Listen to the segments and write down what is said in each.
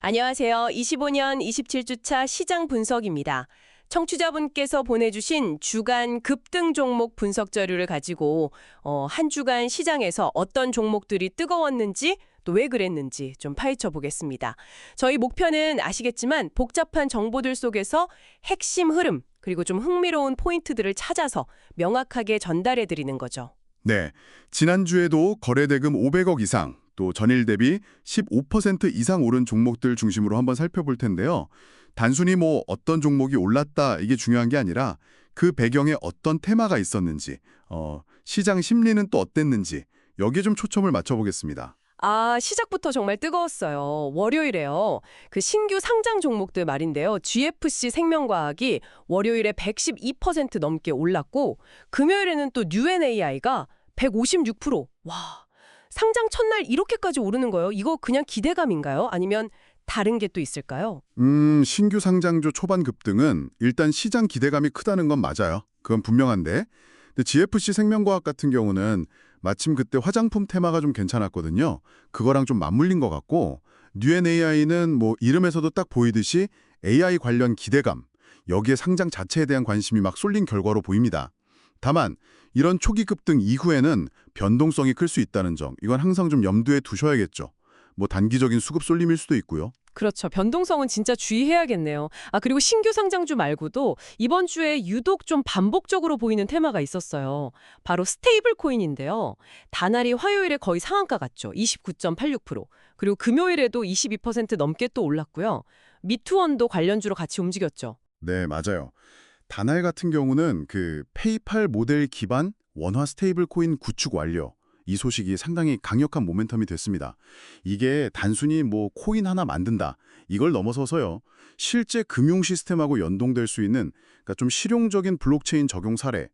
안녕하세요. 25년 27주차 시장 분석입니다. 청취자분께서 보내주신 주간 급등 종목 분석 자료를 가지고 한 주간 시장에서 어떤 종목들이 뜨거웠는지 또 왜 그랬는지 좀 파헤쳐 보겠습니다. 저희 목표는 아시겠지만 복잡한 정보들 속에서 핵심 흐름 그리고 좀 흥미로운 포인트들을 찾아서 명확하게 전달해 드리는 거죠. 네, 지난주에도 거래대금 500억 이상, 또 전일 대비 15% 이상 오른 종목들 중심으로 한번 살펴볼 텐데요. 단순히 어떤 종목이 올랐다 이게 중요한 게 아니라 그 배경에 어떤 테마가 있었는지, 시장 심리는 또 어땠는지 여기에 좀 초점을 맞춰보겠습니다. 시작부터 정말 뜨거웠어요. 월요일에요. 그 신규 상장 종목들 말인데요. GFC 생명과학이 월요일에 112% 넘게 올랐고 금요일에는 또 뉴앤AI가 156%. 와, 상장 첫날 이렇게까지 오르는 거예요. 이거 그냥 기대감인가요? 아니면 다른 게 또 있을까요? 신규 상장주 초반 급등은 일단 시장 기대감이 크다는 건 맞아요. 그건 분명한데. 근데 GFC 생명과학 같은 경우는 마침 그때 화장품 테마가 좀 괜찮았거든요. 그거랑 좀 맞물린 것 같고 뉴앤AI는 이름에서도 딱 보이듯이 AI 관련 기대감, 여기에 상장 자체에 대한 관심이 막 쏠린 결과로 보입니다. 다만 이런 초기 급등 이후에는 변동성이 클 수 있다는 점, 이건 항상 좀 염두에 두셔야겠죠. 단기적인 수급 쏠림일 수도 있고요. 그렇죠. 변동성은 진짜 주의해야겠네요. 그리고 신규 상장주 말고도 이번 주에 유독 좀 반복적으로 보이는 테마가 있었어요. 바로 스테이블 코인인데요. 다날이 화요일에 거의 상한가 갔죠. 29.86%. 그리고 금요일에도 22% 넘게 또 올랐고요. 미투원도 관련주로 같이 움직였죠. 네, 맞아요. 다날 같은 경우는 그 페이팔 모델 기반 원화 스테이블 코인 구축 완료. 이 소식이 상당히 강력한 모멘텀이 됐습니다. 이게 단순히 코인 하나 만든다, 이걸 넘어서서요. 실제 금융 시스템하고 연동될 수 있는 그러니까 좀 실용적인 블록체인 적용 사례,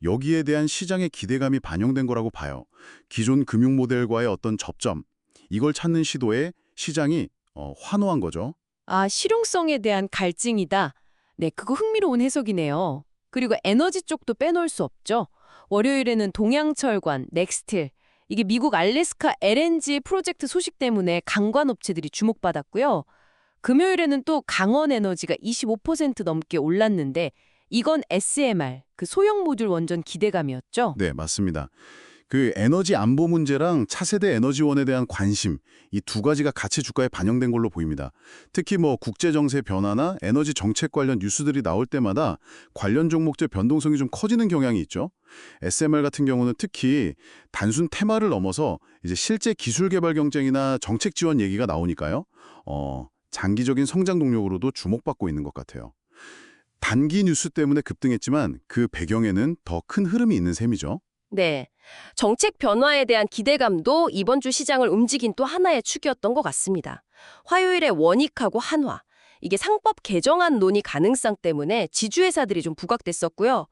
여기에 대한 시장의 기대감이 반영된 거라고 봐요. 기존 금융 모델과의 어떤 접점, 이걸 찾는 시도에 시장이 환호한 거죠. 실용성에 대한 갈증이다. 네, 그거 흥미로운 해석이네요. 그리고 에너지 쪽도 빼놓을 수 없죠. 월요일에는 동양철관, 넥스틸, 이게 미국 알래스카 LNG 프로젝트 소식 때문에 강관 업체들이 주목받았고요. 금요일에는 또 강원에너지가 25% 넘게 올랐는데 이건 SMR, 그 소형 모듈 원전 기대감이었죠. 네, 맞습니다. 그 에너지 안보 문제랑 차세대 에너지원에 대한 관심, 이 두 가지가 같이 주가에 반영된 걸로 보입니다. 특히 국제 정세 변화나 에너지 정책 관련 뉴스들이 나올 때마다 관련 종목들 변동성이 좀 커지는 경향이 있죠. SMR 같은 경우는 특히 단순 테마를 넘어서 이제 실제 기술 개발 경쟁이나 정책 지원 얘기가 나오니까요. 장기적인 성장 동력으로도 주목받고 있는 것 같아요. 단기 뉴스 때문에 급등했지만 그 배경에는 더 큰 흐름이 있는 셈이죠. 네. 정책 변화에 대한 기대감도 이번 주 시장을 움직인 또 하나의 축이었던 것 같습니다. 화요일에 원익하고 한화, 이게 상법 개정안 논의 가능성 때문에 지주회사들이 좀 부각됐었고요.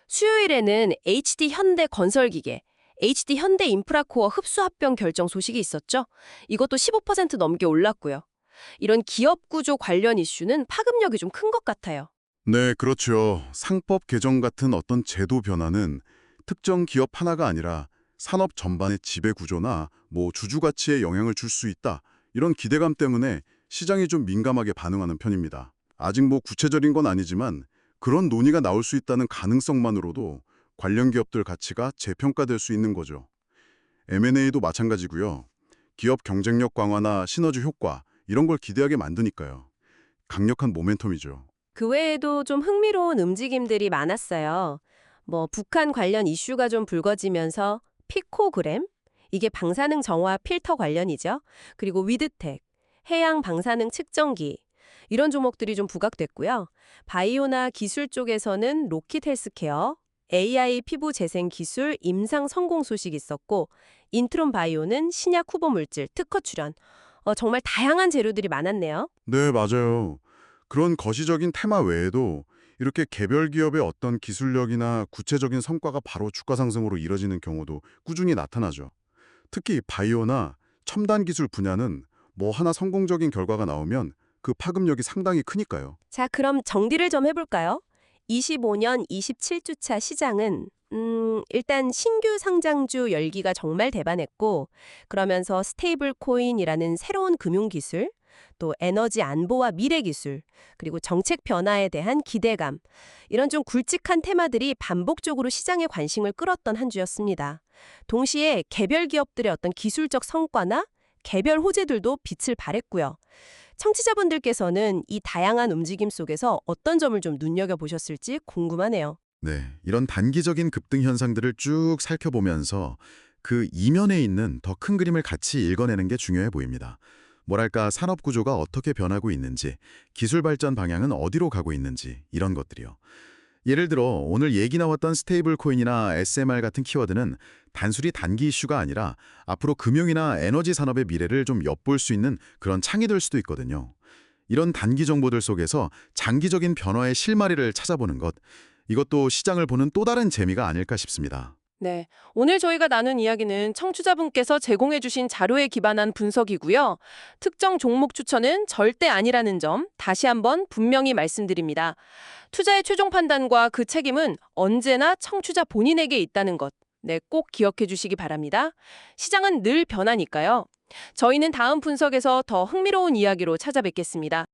수요일에는 HD 현대 건설기계, HD 현대 인프라코어 흡수 합병 결정 소식이 있었죠. 이것도 15% 넘게 올랐고요. 이런 기업 구조 관련 이슈는 파급력이 좀 큰 것 같아요. 네, 그렇죠. 상법 개정 같은 어떤 제도 변화는 특정 기업 하나가 아니라 산업 전반의 지배 구조나 주주 가치에 영향을 줄 수 있다, 이런 기대감 때문에 시장이 좀 민감하게 반응하는 편입니다. 아직 구체적인 건 아니지만 그런 논의가 나올 수 있다는 가능성만으로도 관련 기업들 가치가 재평가될 수 있는 거죠. M&A도 마찬가지고요. 기업 경쟁력 강화나 시너지 효과, 이런 걸 기대하게 만드니까요. 강력한 모멘텀이죠. 그 외에도 좀 흥미로운 움직임들이 많았어요. 북한 관련 이슈가 좀 불거지면서 피코그램? 이게 방사능 정화 필터 관련이죠. 그리고 위드텍, 해양 방사능 측정기, 이런 종목들이 좀 부각됐고요. 바이오나 기술 쪽에서는 로킷 헬스케어, AI 피부 재생 기술 임상 성공 소식이 있었고, 인트론 바이오는 신약 후보 물질 특허 출연. 정말 다양한 재료들이 많았네요. 네, 맞아요. 그런 거시적인 테마 외에도 이렇게 개별 기업의 어떤 기술력이나 구체적인 성과가 바로 주가 상승으로 이뤄지는 경우도 꾸준히 나타나죠. 특히 바이오나 첨단 기술 분야는 하나 성공적인 결과가 나오면 그 파급력이 상당히 크니까요. 자, 그럼 정리를 좀 해볼까요? 25년 27주차 시장은 일단 신규 상장주 열기가 정말 대반했고, 그러면서 스테이블 코인이라는 새로운 금융기술, 또 에너지 안보와 미래 기술, 그리고 정책 변화에 대한 기대감. 이런 좀 굵직한 테마들이 반복적으로 시장의 관심을 끌었던 한 주였습니다. 동시에 개별 기업들의 어떤 기술적 성과나 개별 호재들도 빛을 발했고요. 청취자분들께서는 이 다양한 움직임 속에서 어떤 점을 좀 눈여겨보셨을지 궁금하네요. 네, 이런 단기적인 급등 현상들을 쭉 살펴보면서 그 이면에 있는 더 큰 그림을 같이 읽어내는 게 중요해 보입니다. 뭐랄까, 산업 구조가 어떻게 변하고 있는지, 기술 발전 방향은 어디로 가고 있는지, 이런 것들이요. 예를 들어 오늘 얘기 나왔던 스테이블 코인이나 SMR 같은 키워드는 단순히 단기 이슈가 아니라 앞으로 금융이나 에너지 산업의 미래를 좀 엿볼 수 있는 그런 창이 될 수도 있거든요. 이런 단기 정보들 속에서 장기적인 변화의 실마리를 찾아보는 것, 이것도 시장을 보는 또 다른 재미가 아닐까 싶습니다. 네. 오늘 저희가 나눈 이야기는 청취자분께서 제공해주신 자료에 기반한 분석이고요. 특정 종목 추천은 절대 아니라는 점 다시 한번 분명히 말씀드립니다. 투자의 최종 판단과 그 책임은 언제나 청취자 본인에게 있다는 것. 네, 꼭 기억해 주시기 바랍니다. 시장은 늘 변하니까요. 저희는 다음 분석에서 더 흥미로운 이야기로 찾아뵙겠습니다.